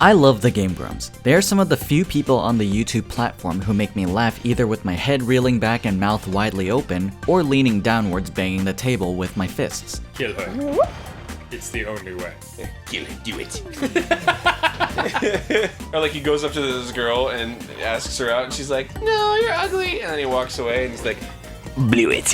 I love the Game Grumps. They are some of the few people on the YouTube platform who make me laugh either with my head reeling back and mouth widely open, or leaning downwards banging the table with my fists. Kill her. It's the only way. Kill her, do it. Or like he goes up to this girl and asks her out and she's like, no, you're ugly. And then he walks away and he's like, blew it.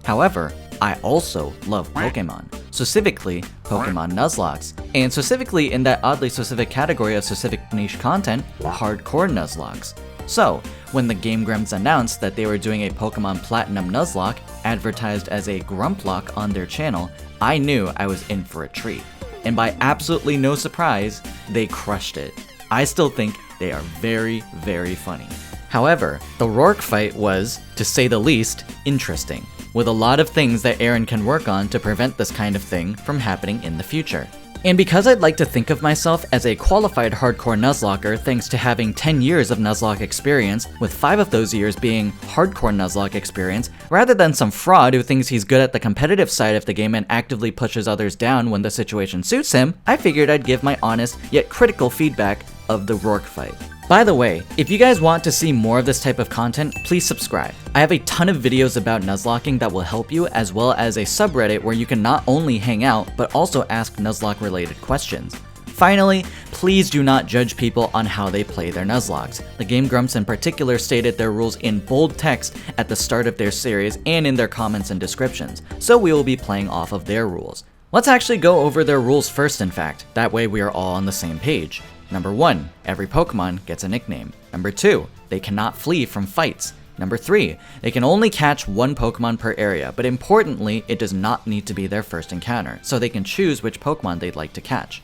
However, I also love Pokemon, specifically Pokemon Nuzlocks, and specifically in that oddly specific category of specific niche content, hardcore Nuzlocke. So, when the Game Grumps announced that they were doing a Pokemon Platinum Nuzlocke, advertised as a Grumplocke on their channel, I knew I was in for a treat. And by absolutely no surprise, they crushed it. I still think they are very, very funny. However, the Roark Fight was, to say the least, interesting, with a lot of things that Aaron can work on to prevent this kind of thing from happening in the future. And because I'd like to think of myself as a qualified hardcore Nuzlocker thanks to having 10 years of Nuzlocke experience, with 5 of those years being hardcore Nuzlocke experience, rather than some fraud who thinks he's good at the competitive side of the game and actively pushes others down when the situation suits him, I figured I'd give my honest yet critical feedback of the Roark Fight. By the way, if you guys want to see more of this type of content, please subscribe. I have a ton of videos about Nuzlocking that will help you, as well as a subreddit where you can not only hang out, but also ask Nuzlocke related questions. Finally, please do not judge people on how they play their Nuzlockes. The Game Grumps in particular stated their rules in bold text at the start of their series and in their comments and descriptions, so we will be playing off of their rules. Let's actually go over their rules first, in fact, that way we are all on the same page. Number 1, every Pokemon gets a nickname. Number 2, they cannot flee from fights. Number 3, they can only catch one Pokemon per area, but importantly, it does not need to be their first encounter, so they can choose which Pokemon they'd like to catch.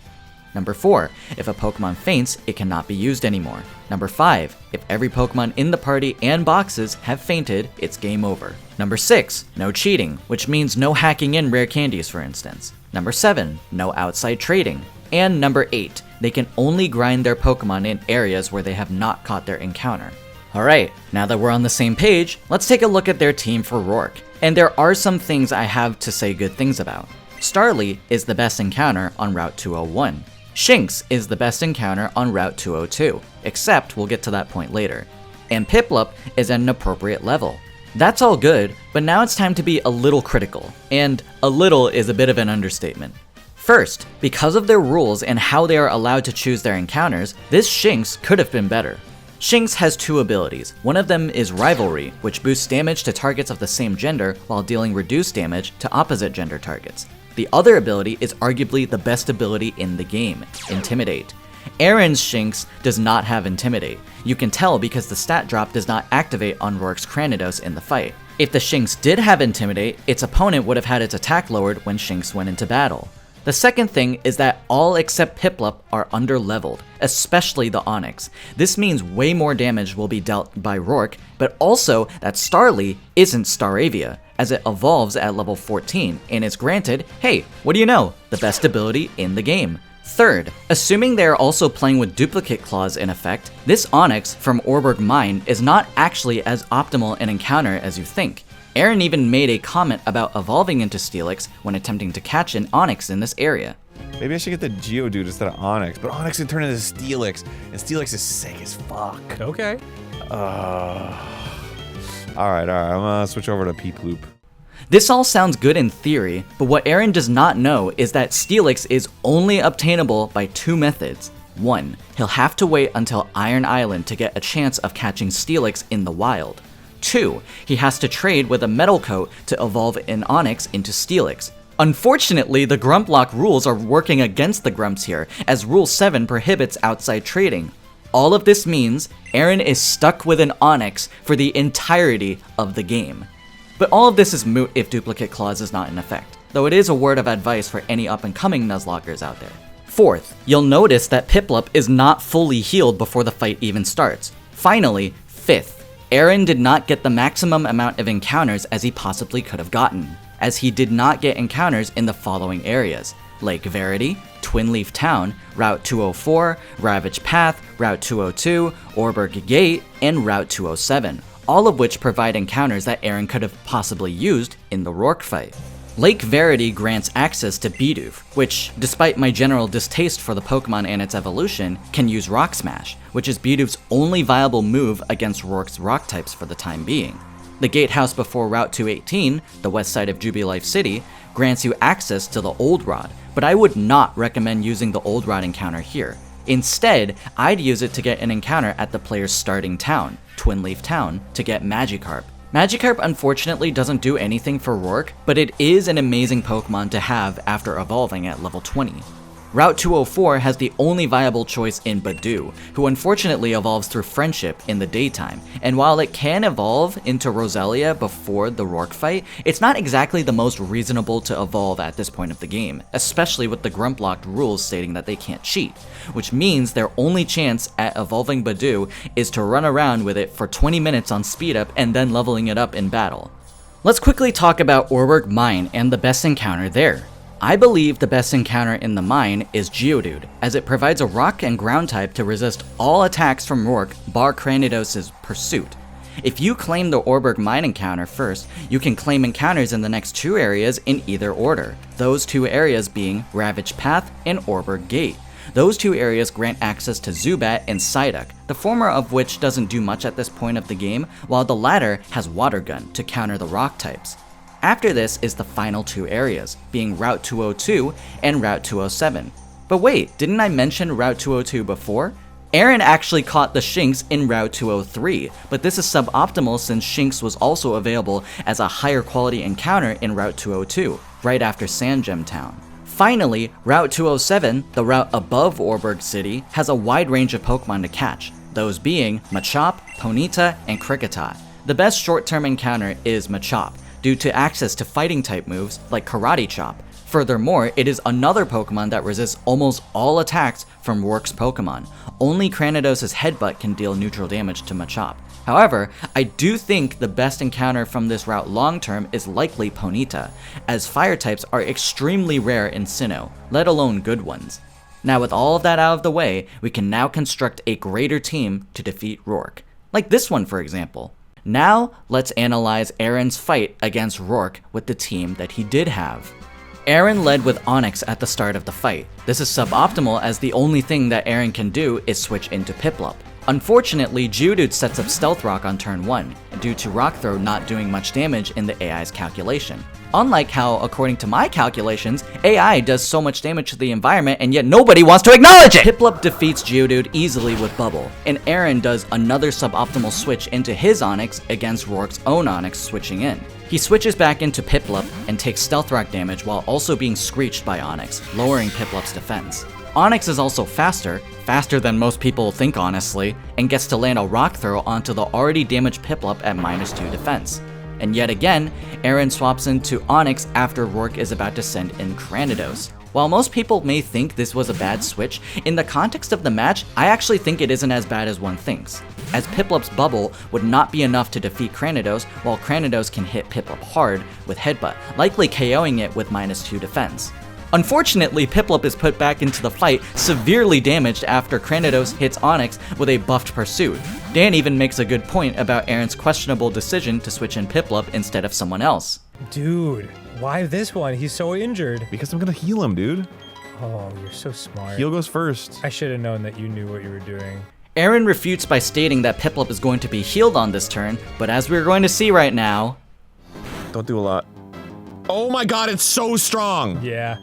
Number 4, if a Pokemon faints, it cannot be used anymore. Number 5, if every Pokemon in the party and boxes have fainted, it's game over. Number 6, no cheating, which means no hacking in rare candies, for instance. Number 7, no outside trading. And number 8, they can only grind their Pokemon in areas where they have not caught their encounter. Alright, now that we're on the same page, let's take a look at their team for Roark. And there are some things I have to say good things about. Starly is the best encounter on Route 201. Shinx is the best encounter on Route 202, except we'll get to that point later. And Piplup is at an appropriate level. That's all good, but now it's time to be a little critical. And a little is a bit of an understatement. First, because of their rules and how they are allowed to choose their encounters, this Shinx could have been better. Shinx has 2 abilities. One of them is Rivalry, which boosts damage to targets of the same gender while dealing reduced damage to opposite gender targets. The other ability is arguably the best ability in the game, Intimidate. Aaron's Shinx does not have Intimidate. You can tell because the stat drop does not activate on Roark's Cranidos in the fight. If the Shinx did have Intimidate, its opponent would have had its attack lowered when Shinx went into battle. The second thing is that all except Piplup are under-leveled, especially the Onix. This means way more damage will be dealt by Roark, but also that Starly isn't Staravia, as it evolves at level 14 and is granted, hey, what do you know, the best ability in the game. Third, assuming they are also playing with duplicate claws in effect, this Onix from Orberg Mine is not actually as optimal an encounter as you think. Aaron even made a comment about evolving into Steelix when attempting to catch an Onix in this area. Maybe I should get the Geodude instead of Onix, but Onix can turn into Steelix, and Steelix is sick as fuck. Okay. Alright, I'm gonna switch over to Piplup. This all sounds good in theory, but what Aaron does not know is that Steelix is only obtainable by 2 methods. 1, he'll have to wait until Iron Island to get a chance of catching Steelix in the wild. 2, he has to trade with a Metal Coat to evolve an Onix into Steelix. Unfortunately, the Grumplocke rules are working against the Grumps here, as Rule 7 prohibits outside trading. All of this means Aaron is stuck with an Onix for the entirety of the game. But all of this is moot if duplicate clause is not in effect, though it is a word of advice for any up-and-coming Nuzlockers out there. Fourth, you'll notice that Piplup is not fully healed before the fight even starts. Finally, fifth, Aaron did not get the maximum amount of encounters as he possibly could have gotten, as he did not get encounters in the following areas: Lake Verity, Twin Leaf Town, Route 204, Ravage Path, Route 202, Orberg Gate, and Route 207, all of which provide encounters that Aaron could have possibly used in the Roark Fight. Lake Verity grants access to Bidoof, which, despite my general distaste for the Pokemon and its evolution, can use Rock Smash, which is Bidoof's only viable move against Roark's rock types for the time being. The gatehouse before Route 218, the west side of Jubilife City, grants you access to the Old Rod, but I would not recommend using the Old Rod encounter here. Instead, I'd use it to get an encounter at the player's starting town, Twin Leaf Town, to get Magikarp. Magikarp unfortunately doesn't do anything for Roark, but it is an amazing Pokemon to have after evolving at level 20. Route 204 has the only viable choice in Badoo, who unfortunately evolves through friendship in the daytime, and while it can evolve into Roselia before the Roark fight, it's not exactly the most reasonable to evolve at this point of the game, especially with the Grumplocke rules stating that they can't cheat, which means their only chance at evolving Badoo is to run around with it for 20 minutes on speed up and then leveling it up in battle. Let's quickly talk about Roark Mine and the best encounter there. I believe the best encounter in the mine is Geodude, as it provides a rock and ground type to resist all attacks from Roark bar Cranidos' Pursuit. If you claim the Roark Mine encounter first, you can claim encounters in the next two areas in either order, those two areas being Ravage Path and Roark Gate. Those two areas grant access to Zubat and Psyduck, the former of which doesn't do much at this point of the game, while the latter has Water Gun to counter the rock types. After this is the final two areas, being Route 202 and Route 207. But wait, didn't I mention Route 202 before? Aaron actually caught the Shinx in Route 203, but this is suboptimal since Shinx was also available as a higher quality encounter in Route 202, right after Sandgem Town. Finally, Route 207, the route above Roark City, has a wide range of Pokemon to catch, those being Machop, Ponyta, and Kricketot. The best short-term encounter is Machop, due to access to fighting type moves like Karate Chop. Furthermore, it is another Pokemon that resists almost all attacks from Roark's Pokemon. Only Cranidos' Headbutt can deal neutral damage to Machop. However, I do think the best encounter from this route long term is likely Ponyta, as fire types are extremely rare in Sinnoh, let alone good ones. Now with all of that out of the way, we can now construct a greater team to defeat Roark. Like this one for example. Now, let's analyze Aaron's fight against Roark with the team that he did have. Aaron led with Onix at the start of the fight. This is suboptimal as the only thing that Aaron can do is switch into Piplup. Unfortunately, Geodude sets up Stealth Rock on turn 1, due to Rock Throw not doing much damage in the AI's calculation. Unlike how, according to my calculations, AI does so much damage to the environment and yet nobody wants to acknowledge it! Piplup defeats Geodude easily with Bubble, and Aaron does another suboptimal switch into his Onix against Roark's own Onix switching in. He switches back into Piplup and takes Stealth Rock damage while also being screeched by Onix, lowering Piplup's defense. Onix is also faster than most people think honestly, and gets to land a Rock Throw onto the already damaged Piplup at -2 defense. And yet again, Aaron swaps into Onix after Roark is about to send in Cranidos. While most people may think this was a bad switch, in the context of the match, I actually think it isn't as bad as one thinks, as Piplup's Bubble would not be enough to defeat Cranidos, while Cranidos can hit Piplup hard with Headbutt, likely KOing it with -2 defense. Unfortunately, Piplup is put back into the fight, severely damaged after Cranidos hits Onix with a buffed Pursuit. Dan even makes a good point about Aaron's questionable decision to switch in Piplup instead of someone else. Dude, why this one? He's so injured. Because I'm gonna heal him, dude. Oh, you're so smart. Heal goes first. I should have known that you knew what you were doing. Aaron refutes by stating that Piplup is going to be healed on this turn, but as we're going to see right now... Don't do a lot. Oh my god, it's so strong! Yeah.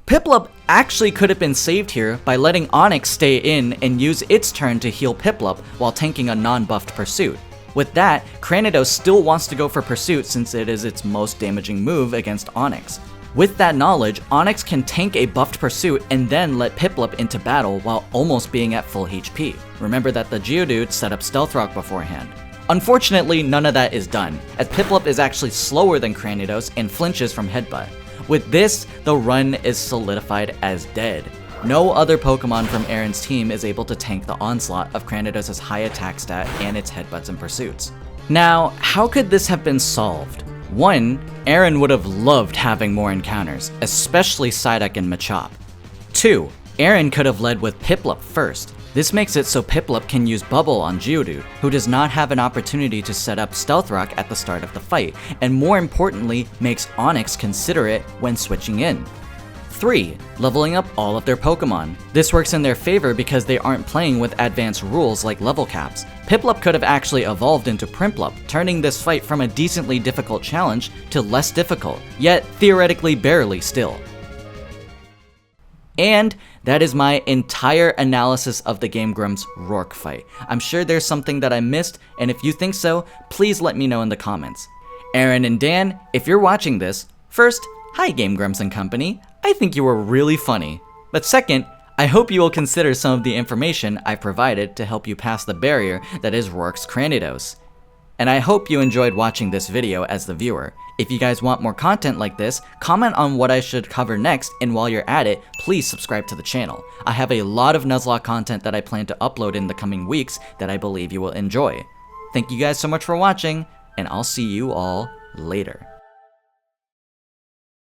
Piplup actually could have been saved here by letting Onix stay in and use its turn to heal Piplup while tanking a non-buffed Pursuit. With that, Cranidos still wants to go for Pursuit since it is its most damaging move against Onix. With that knowledge, Onix can tank a buffed Pursuit and then let Piplup into battle while almost being at full HP. Remember that the Geodude set up Stealth Rock beforehand. Unfortunately, none of that is done, as Piplup is actually slower than Cranidos and flinches from Headbutt. With this, the run is solidified as dead. No other Pokemon from Aaron's team is able to tank the onslaught of Cranidos' high attack stat and its Headbutts and Pursuits. Now, how could this have been solved? 1. Aaron would have loved having more encounters, especially Psyduck and Machop. 2. Aaron could have led with Piplup first. This makes it so Piplup can use Bubble on Geodude, who does not have an opportunity to set up Stealth Rock at the start of the fight, and more importantly, makes Onix consider it when switching in. 3. Leveling up all of their Pokemon. This works in their favor because they aren't playing with advanced rules like level caps. Piplup could have actually evolved into Primplup, turning this fight from a decently difficult challenge to less difficult, yet theoretically barely still. And that is my entire analysis of the Game Grumps Roark Fight. I'm sure there's something that I missed, and if you think so, please let me know in the comments. Aaron and Dan, if you're watching this, first, hi Game Grumps and company. I think you were really funny. But second, I hope you will consider some of the information I provided to help you pass the barrier that is Roark's Cranidos. And I hope you enjoyed watching this video as the viewer. If you guys want more content like this, comment on what I should cover next, and while you're at it, please subscribe to the channel. I have a lot of Nuzlocke content that I plan to upload in the coming weeks that I believe you will enjoy. Thank you guys so much for watching, and I'll see you all later.